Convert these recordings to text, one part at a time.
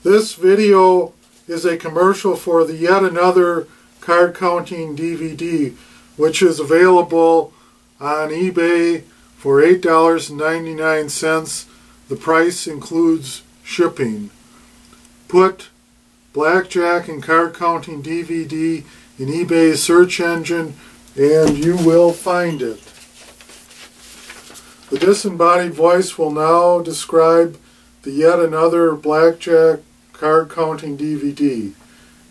This video is a commercial for the Yet Another card counting DVD, which is available on eBay for $8.99. The price includes shipping. Put Blackjack and card counting DVD in eBay's search engine and you will find it. The disembodied voice will now describe the Yet Another Blackjack card counting DVD.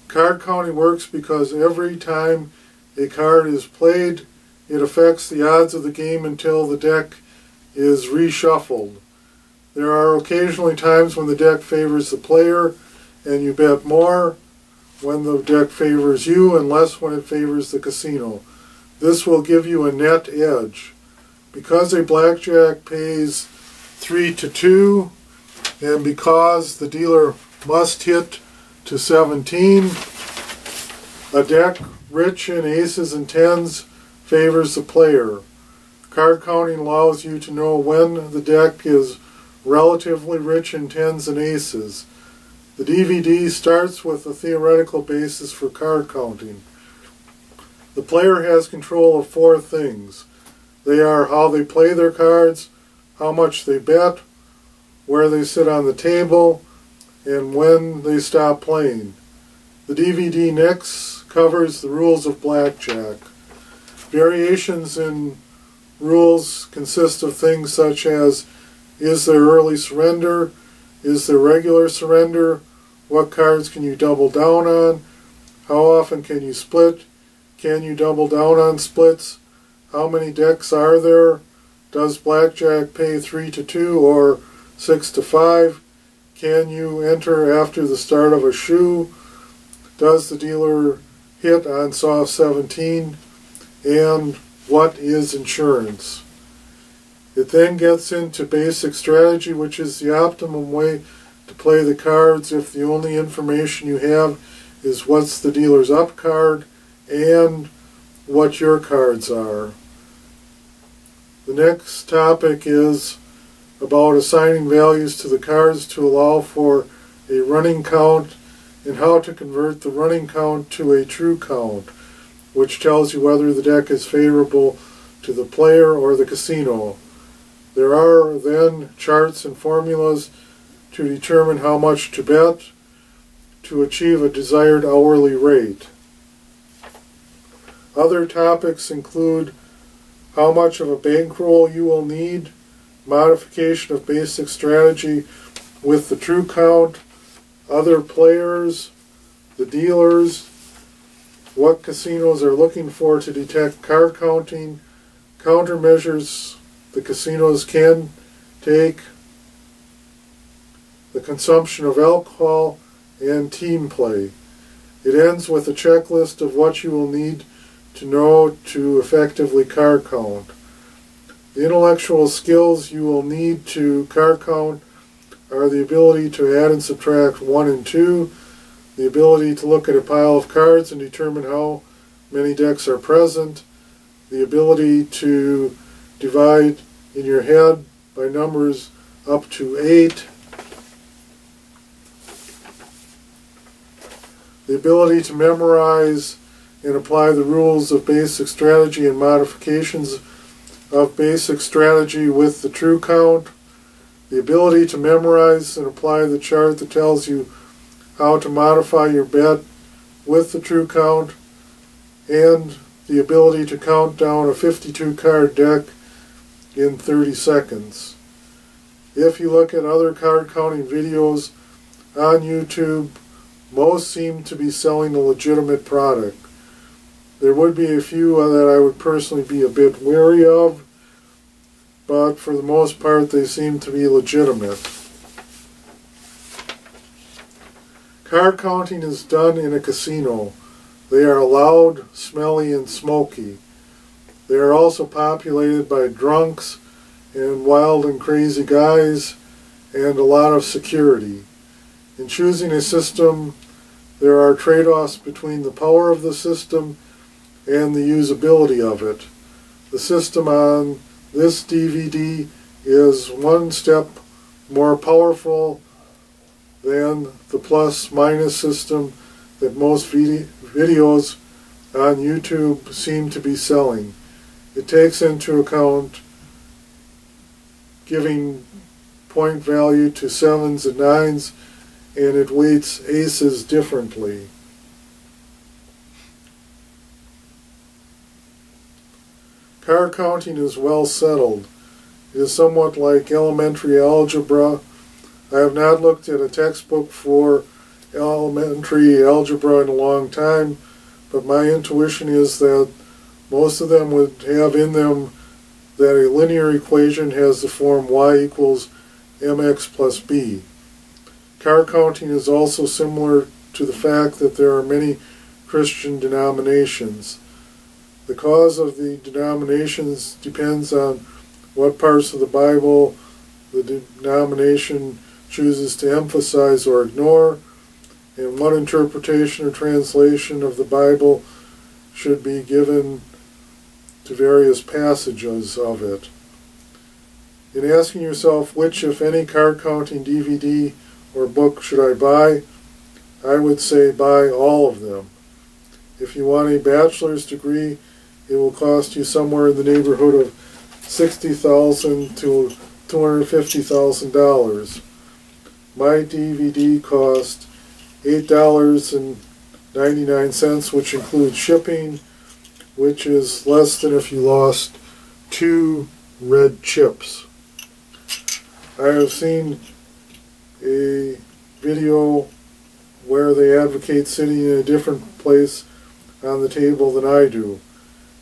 Card counting works because every time a card is played, it affects the odds of the game until the deck is reshuffled. There are occasionally times when the deck favors the player and you bet more when the deck favors you and less when it favors the casino. This will give you a net edge. Because a blackjack pays 3-2 and because the dealer must hit to 17, a deck rich in aces and tens favors the player. Card counting allows you to know when the deck is relatively rich in tens and aces. The DVD starts with a theoretical basis for card counting. The player has control of four things. They are how they play their cards, how much they bet, where they sit on the table, and when they stop playing. The DVD next covers the rules of blackjack. Variations in rules consist of things such as: is there early surrender? Is there regular surrender? What cards can you double down on? How often can you split? Can you double down on splits? How many decks are there? Does blackjack pay 3-2 or 6-5? Can you enter after the start of a shoe? Does the dealer hit on soft 17? And what is insurance? It then gets into basic strategy, which is the optimum way to play the cards if the only information you have is what's the dealer's up card and what your cards are. The next topic is about assigning values to the cards to allow for a running count and how to convert the running count to a true count, which tells you whether the deck is favorable to the player or the casino. There are then charts and formulas to determine how much to bet to achieve a desired hourly rate. Other topics include how much of a bankroll you will need, modification of basic strategy with the true count, other players, the dealers, what casinos are looking for to detect card counting, countermeasures the casinos can take, the consumption of alcohol, and team play. It ends with a checklist of what you will need to know to effectively card count. The intellectual skills you will need to card count are the ability to add and subtract 1 and 2, the ability to look at a pile of cards and determine how many decks are present, the ability to divide in your head by numbers up to 8, the ability to memorize and apply the rules of basic strategy and modifications of basic strategy with the true count, the ability to memorize and apply the chart that tells you how to modify your bet with the true count, and the ability to count down a 52 card deck in 30 seconds. If you look at other card counting videos on YouTube, most seem to be selling a legitimate product. There would be a few that I would personally be a bit wary of, but for the most part they seem to be legitimate. Card counting is done in a casino. They are loud, smelly, and smoky. They are also populated by drunks and wild and crazy guys and a lot of security. In choosing a system, there are trade-offs between the power of the system and the usability of it. The system on this DVD is one step more powerful than the plus-minus system that most videos on YouTube seem to be selling. It takes into account giving point value to 7s and 9s, and it weights aces differently. Card counting is well settled. It is somewhat like elementary algebra. I have not looked at a textbook for elementary algebra in a long time, but my intuition is that most of them would have in them that a linear equation has the form y equals mx plus b. Card counting is also similar to the fact that there are many Christian denominations. The cause of the denominations depends on what parts of the Bible the denomination chooses to emphasize or ignore, and what interpretation or translation of the Bible should be given to various passages of it. In asking yourself which, if any, card counting DVD or book should I buy, I would say buy all of them. If you want a bachelor's degree, it will cost you somewhere in the neighborhood of $60,000 to $250,000. My DVD cost $8.99, which includes shipping, which is less than if you lost 2 red chips. I have seen a video where they advocate sitting in a different place on the table than I do.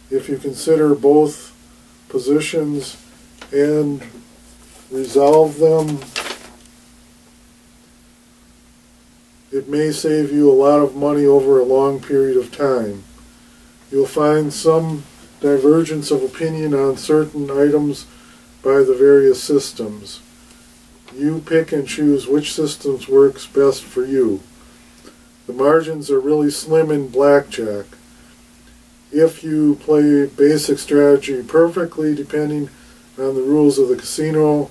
If you consider both positions and resolve them, it may save you a lot of money over a long period of time. You'll find some divergence of opinion on certain items by the various systems. You pick and choose which systems works best for you. The margins are really slim in Blackjack. If you play basic strategy perfectly, depending on the rules of the casino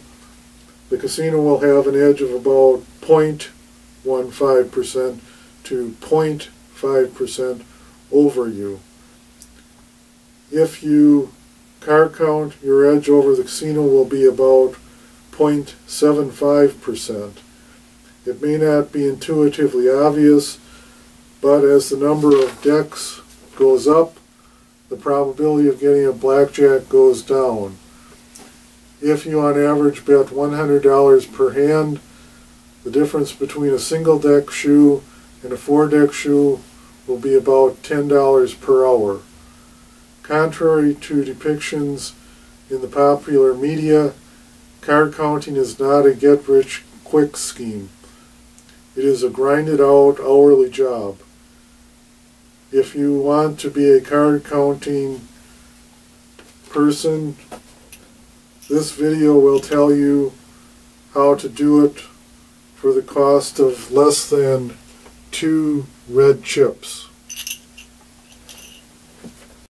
will have an edge of about 0.15% to 0.5% over you. If you card count, your edge over the casino will be about 0.75%. It may not be intuitively obvious, but as the number of decks goes up, the probability of getting a blackjack goes down. If you on average bet $100 per hand, the difference between a single deck shoe and a 4-deck shoe will be about $10 per hour. Contrary to depictions in the popular media, card counting is not a get-rich-quick scheme. It is a grinded-out hourly job. If you want to be a card counting person, this video will tell you how to do it for the cost of less than 2 red chips.